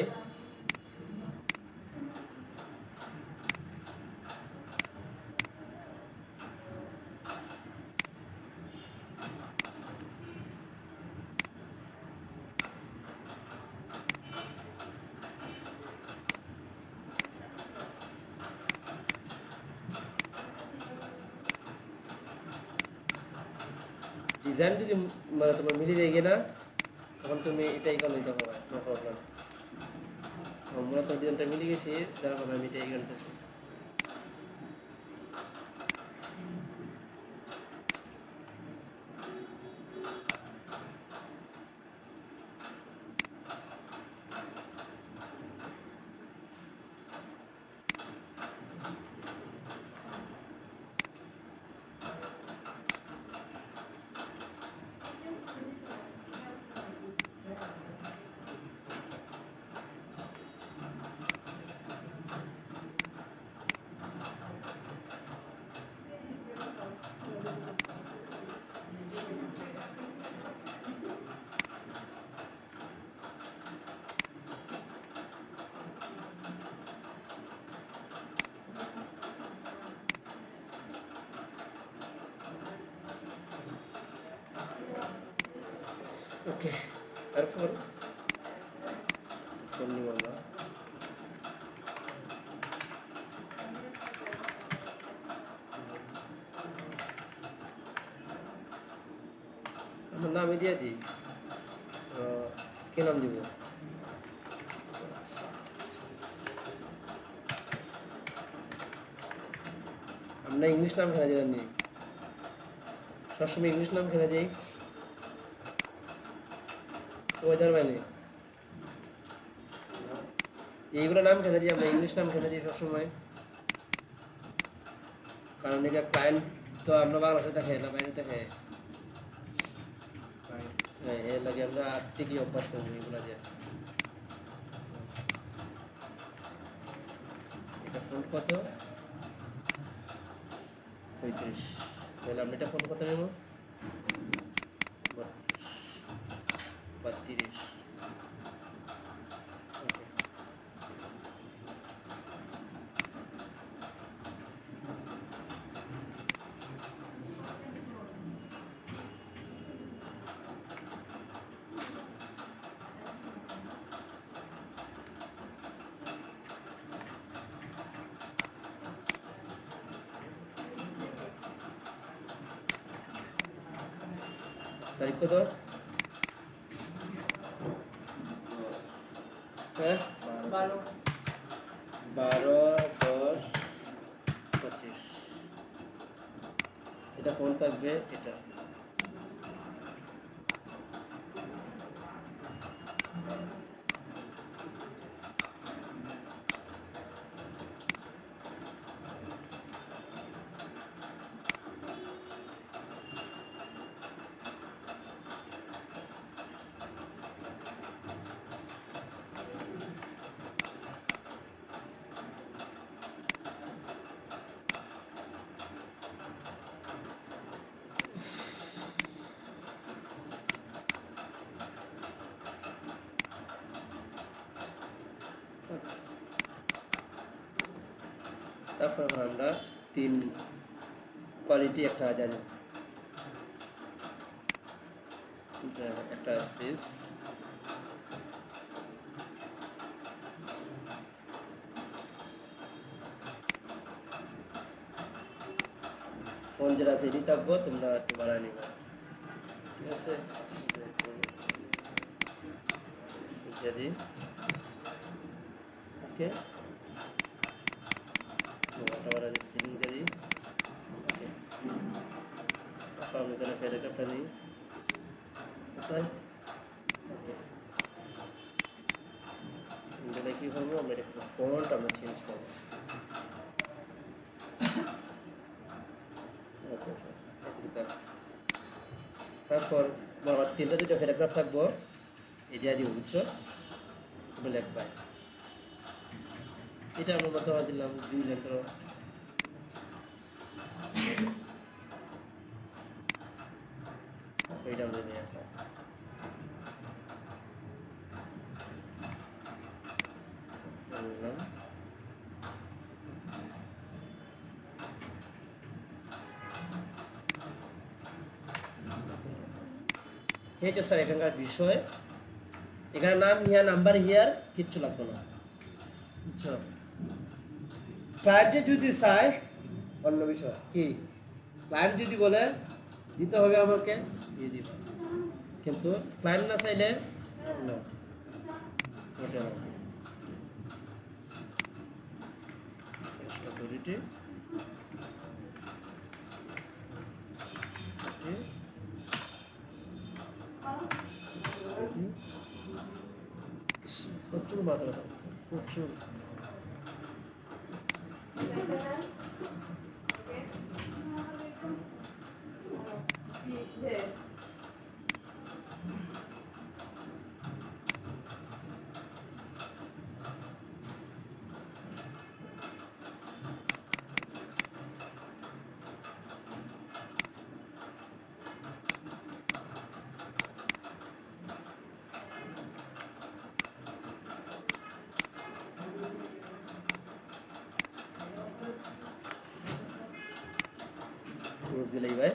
ডিজাইন যদি মানে তোমার মিলিয়ে যায় না, তখন তুমি এটাই করে নিতে হবে, নো প্রবলেম। মূলত ডিজাইনটা মিলে গেছি, যার কারণে আমি এটাই করতেছি। ওকে, তারপর ফোন নিব আমরা। আমার নামে দিয়ে দিই, কে নাম দিব? আমরা ইংলিশ নাম খেলা দিলাম নি, সবসময় ইংলিশ নাম খেলা দিই ওয়েদার মানে এইগুলো নাম খেলে দিই আমরা, ইংলিশ নাম খেলে দিই সবসময়, কারণ এটা ক্লায়েন্ট তো আমরা বাংলাদেশে দেখে না বাইরে দেখে, এর লাগে আমরা আগ থেকে অভ্যাস করবো এগুলো দিয়ে। এটা ফোন কত? 35। তাহলে আমরা এটা ফোন কত নেব? 32। ওকে। তারিখ কত? হ্যাঁ 12/10/25। এটা ফোন থাকবে এটা। তারপর আমরা 3 কোয়ালিটি একটা জানি, একটা স্পেস, ফোন যেটা আছে এটি থাকবো, তোমরা একটু বাড়ায় নিবা, ঠিক আছে? ইত্যাদি। ওকে, বাড়া স্ক্রিন ইত্যাদি। ওকে, আমি এখানে প্যারাগ্রাফটা দিই কোথায়? ওকে, এখানে কি করবো আমরা, একটু ফন্ট আমরা চেঞ্জ করবো। ওকে স্যার, তারপর 3টা 2টা প্যারাগ্রাফ থাকবো, এটা দিয়ে বুঝছো তুমি লিখবা। এটা আমরা বর্তমান দিলাম 2 যন্ত্র, এইটা আমরা নিয়ে আসলাম। এই যে স্যার এখানকার বিষয়, এখানে নাম হিয়ার, নাম্বার হিয়ার, কিচ্ছু লাগতো না, বুঝছো? ক্লায়েন্টে যদি চায় অন্য বিষয় কি, ক্লায়েন্ট যদি বলে দিতে হবে আমাকে দিয়ে দিব, কিন্তু ক্লায়েন্ট না চাইলে না, ওটা অথরিটি প্রচুর মাত্রা থাকছে, প্রচুর। দিলেই ভাই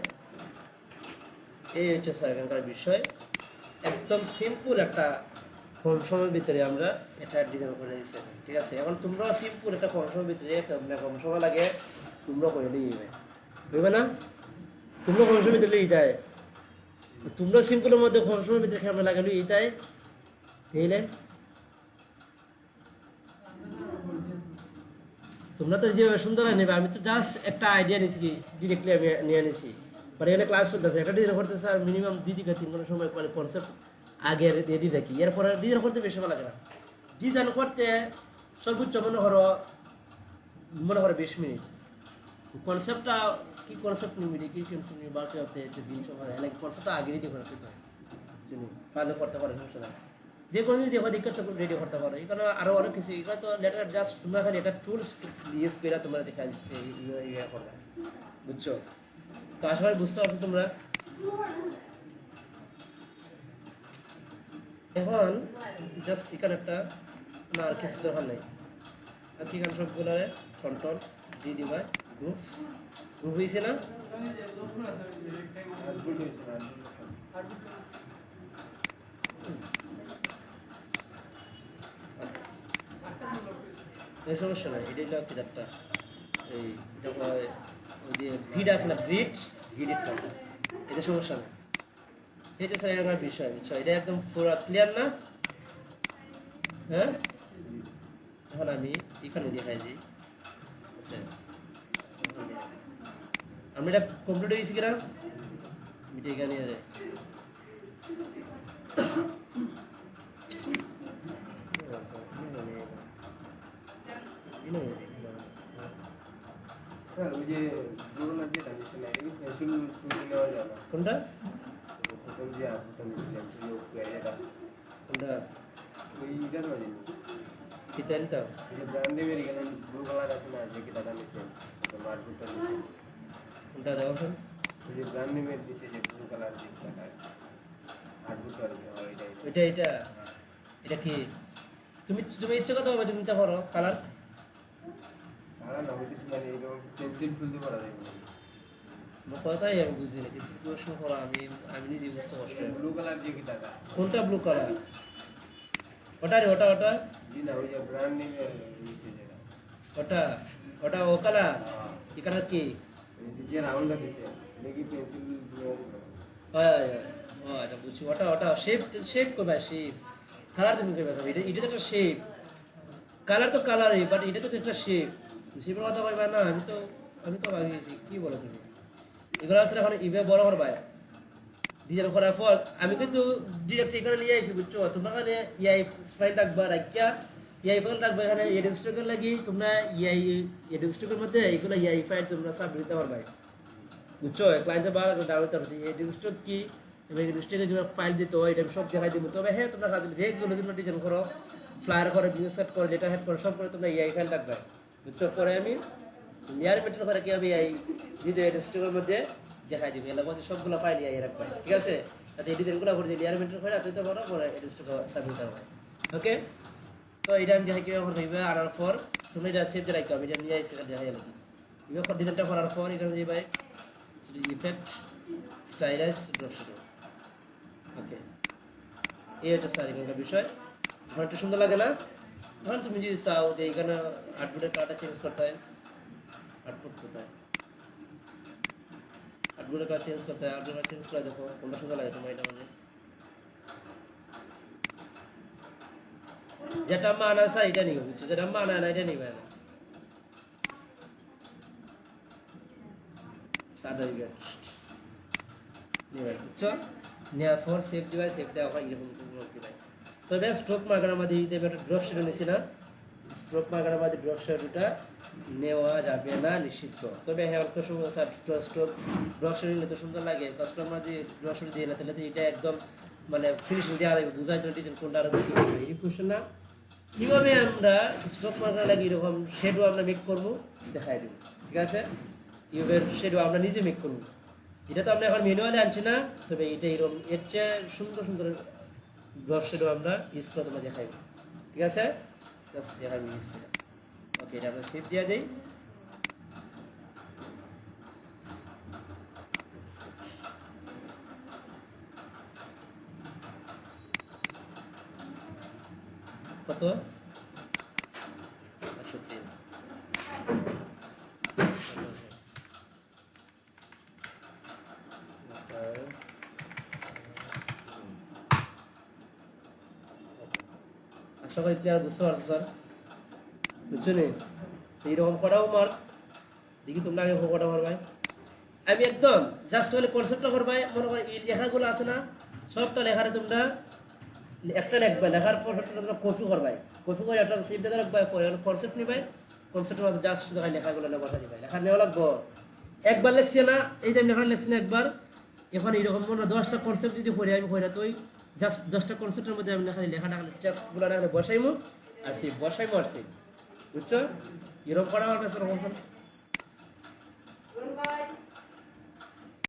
এই হচ্ছে স্যার এখানকার বিষয়। একদম সিম্পল একটা কম সময়ের ভিতরে আমরা এটা ডিজাইন করে দিচ্ছি, ঠিক আছে? এখন তোমরাও সিম্পল একটা কম সময়ের ভিতরে কম সময় লাগে তোমরা করে নিয়ে যাবে, বুঝবে না? তোমরা কম সময়ের ভিতরে এইটাই, তোমরা সিম্পলের মধ্যে কম সময়ের ভিতরে ক্যামেরা লাগালো এইটাই বুঝলেন? তোমরা তো যেভাবে সুন্দর নেবে, আমি তো জাস্ট একটা আইডিয়া নিয়েছি, কি ডিরেক্টলি আমি নিয়ে নিয়েছি, মানে এখানে ক্লাস চলতেছে, একটা ডিজাইন করতেছে আর মিনিমাম 2 থেকে 3 ঘন্টা সময় মানে কনসেপ্ট আগে রেডি রাখি, এরপরে ডিজাইন করতে বেশি সময় লাগে না। ডিজাইন করতে সর্বোচ্চ মনে করো 20 মিনিট, কনসেপ্টটা কি কনসেপ্ট নিবি কি কনসেপ্ট নিবি বাড়তে হতে দিন সময় লাগে, কনসেপ্টটা আগে রেডি করে দিতে হয়, তুমি পারলে করতে পারো, সমস্যা নাই। যে কোনো যদি দেখো দিকে তো রেডি করতে পারো, এখানে আরো অনেক কিছু, এখানে তো লেটার জাস্ট তোমরা খালি একটা টুলস ইউজ করে তোমরা দেখা দিচ্ছে ইয়ে করবে, বুঝছো? তো আশা করি বুঝতে পারছো তোমরা। এখন জাস্ট এখানে একটা না আর কিছু দরকার নেই, আর কি এখানে সবগুলো কন্ট্রোল দিয়ে দিবা, গ্রুপ গ্রুপ হয়েছে না? এই সমস্যা নাই, এটা হলো কিতাবটা, এই এটা ওই যে গ্রিড আছে না, গ্রিডটা আছে, এটা সমস্যা নেই, এটা স্যার একটা বিষয়, বুঝছো? এটা একদম পুরো ক্লিয়ার না? হ্যাঁ, এখন আমি এখানে দেখাই দিই, আচ্ছা আমি এটা কমপ্লিট হয়েছি কিনা, এটা এখানে নিয়ে যাই। স্যার ওই যে পুরোনো যেটা নিয়েছেন এটা কি ফ্যাশন তুলে নেওয়া যায় না? কোনটা প্রথম যে আপনি নিয়েছিলেন সেই এটা কোনটা ওইটার মাঝে কিতান তো এই যে ব্র্যান্ড নেমের এখানে ব্লু কালার আছে না, যে কিতাটা নিয়েছেন মার্কেটটা নিয়েছেন, কোনটা দেখছেন? ওই যে ব্র্যান্ড নেমের দিচ্ছে যে ব্লু কালার যে কিতাটা আটবুট আর কি হয় এটাই। এটা এটা এটা কি তুমি তুমি ইচ্ছে কথা হবে তুমি নিতে পারো কালার, সারা না ওইটা মানে এরকম পেন্সিল তুলতে পারা যায় না। আমার কথাই আমি বুঝি না, কিছু প্রশ্ন করো, আমি আমি নিজে বুঝতে কষ্ট হয়। ব্লু কালার যে কিতাটা, কোনটা ব্লু কালার? ওটা রে ওটা ওটা জি না ওই যে ব্র্যান্ড নেমের নিচে যেটা ওটা ওটা ও কালার, এই কালার কি? ওই যে রাউন্ডটা দিছে দেখি পেন্সিল দিয়ে হয় ও আচ্ছা বুঝছি, ওটা ওটা শেপ শেপ করবে, শেপ কালার তুমি করবে, এটা এটা তো একটা শেপ, কালার তো কালারই, বাট এটা তো একটা শেপ, শেপের কথা কইবা না, আমি তো ভাবিয়েছি কি বলো তুমি, এগুলো আসলে এখন ইভে বড় করবা ডিজাইন করার পর আমি কিন্তু ডিরেক্ট এখানে নিয়ে আইছি, বুঝছো? তোমরা এখানে ইআই ফাইল রাখবা, রাখিয়া ইআই ফাইল রাখবা, এখানে এডিট স্টকের লাগি তোমরা ইআই এডিট স্টকের মধ্যে এইগুলো ইআই ফাইল তোমরা সাব দিতে পারবা, বুঝছো? ক্লায়েন্টে বা ডাউনলোড করতে এডিট স্টক কি এবং এডিট স্টকে যে ফাইল দিতে হয় এটা আমি সব দেখাই দিব, তবে হ্যাঁ তোমরা কাজ যেগুলো তোমরা ডিজাইন করো, ফ্লায়ার করো, বিজনেস সেট করো, ডেটা হেড করো, সব করে তোমরা ইআই ফাইল রাখবা, বুঝছো? পরে আমি লেয়ার মেটার করে কি হবে এই ভিডিও এডিট স্টকের মধ্যে দেখাই দিবে, এর মধ্যে সবগুলো ফাইল ইআই রাখবা, ঠিক আছে? তাতে এডিটরগুলো করে দিয়ে লেয়ার মেটার করে রাখতে পারো, পরে এডিট স্টক সাবমিট হবে, ওকে? তো এটা আমি দেখাই কিভাবে করবে, আনার পর তুমি এটা সেভ দিয়ে রাখবে, আমি এটা নিয়ে আইছি দেখাই গেল কি এবার ডিজাইনটা করার পর এখানে দিয়ে ভাই ইফেক্ট স্টাইলাইজ ব্রাশ, ওকে? এই হচ্ছে স্যার এখানকার বিষয়, এখন একটু সুন্দর লাগে না? এখন তুমি যদি চাও যে এখানে আউটপুটের কালারটা চেঞ্জ করতে হয়, আউটপুট কোথায়, আউটপুটের কালার চেঞ্জ করতে হয়, আউটপুটের কালার চেঞ্জ করে দেখো কোনটা সুন্দর লাগে তোমার, এটা মানে যেটা মানা চাই এটা নিবে, বুঝছো? যেটা মানা না এটা নিবে না, সাদা নিবে, বুঝছো? নেওয়ার পর সেভ দিবা, সেভ দেওয়া হয় এরকম দিবা। তবে স্ট্রোক মার্কার আমাদের দিতে একটা ড্রপ শেডো নিছি না, স্ট্রোক মার্কার আমাদের ড্রপ শেডোটা নেওয়া যাবে না নিষিদ্ধ, তবে হ্যাঁ অল্প সময় স্ট্রোক ড্রপ শেডো নিলে তো সুন্দর লাগে, কাস্টমার দিয়ে ড্রপ শেডো দিয়ে না তাহলে তো এটা একদম মানে ফিনিশিং দেওয়া লাগবে, বোঝার জন্য ডিজাইন কোনটা আরো বেশি করবে, এই কোশ্চেন না? কিভাবে আমরা স্ট্রোক মার্কার লাগে এরকম শেডো আমরা মেক করবো দেখাই দেবো, ঠিক আছে? ইউবের শেডো আমরা নিজে মেক করবো, এটা তো আমরা এখন ম্যানুয়ালি আনছি না, তবে এটা এরকম এর চেয়ে সুন্দর সুন্দর ব্রাশ শেডো আমরা ইউজ করে তোমরা দেখাইব, ঠিক আছে? জাস্ট দেখাই ইউজ করে, ওকে? এটা আমরা সেভ দিয়ে দিই, কত 503 আশা করি ক্লিয়ার বুঝতে পারছো স্যার বুঝছো নি এইরকম করাও মার্ক দেখি তোমরা আগে কটা পারবাই আমি একদম জাস্ট বলে কনসেপ্টটা করবাই মনে করো এই লেখাগুলো আছে না সবটা লেখারে তোমরা একটা লিখবা লেখার পর তোমরা কপি করবাই কপি করে একটা সিভটা রাখবাই পরে কনসেপ্ট নিবাই কনসেপ্টের মধ্যে জাস্ট শুধু লেখাগুলো না বসা দিবাই লেখা নেওয়া লাগবো একবার লিখছি না এই যে আমি লেখা লিখছি না একবার এখন এইরকম মনে 10টা কনসেপ্ট যদি পড়ে আমি কইরা তুই জাস্ট 10টা কনসেপ্টের মধ্যে আমি লেখা টেক্সটগুলো রাখলে বসাইমু আর সে বসাইমু আর সে বুঝছো এরকম করা আমার কাছে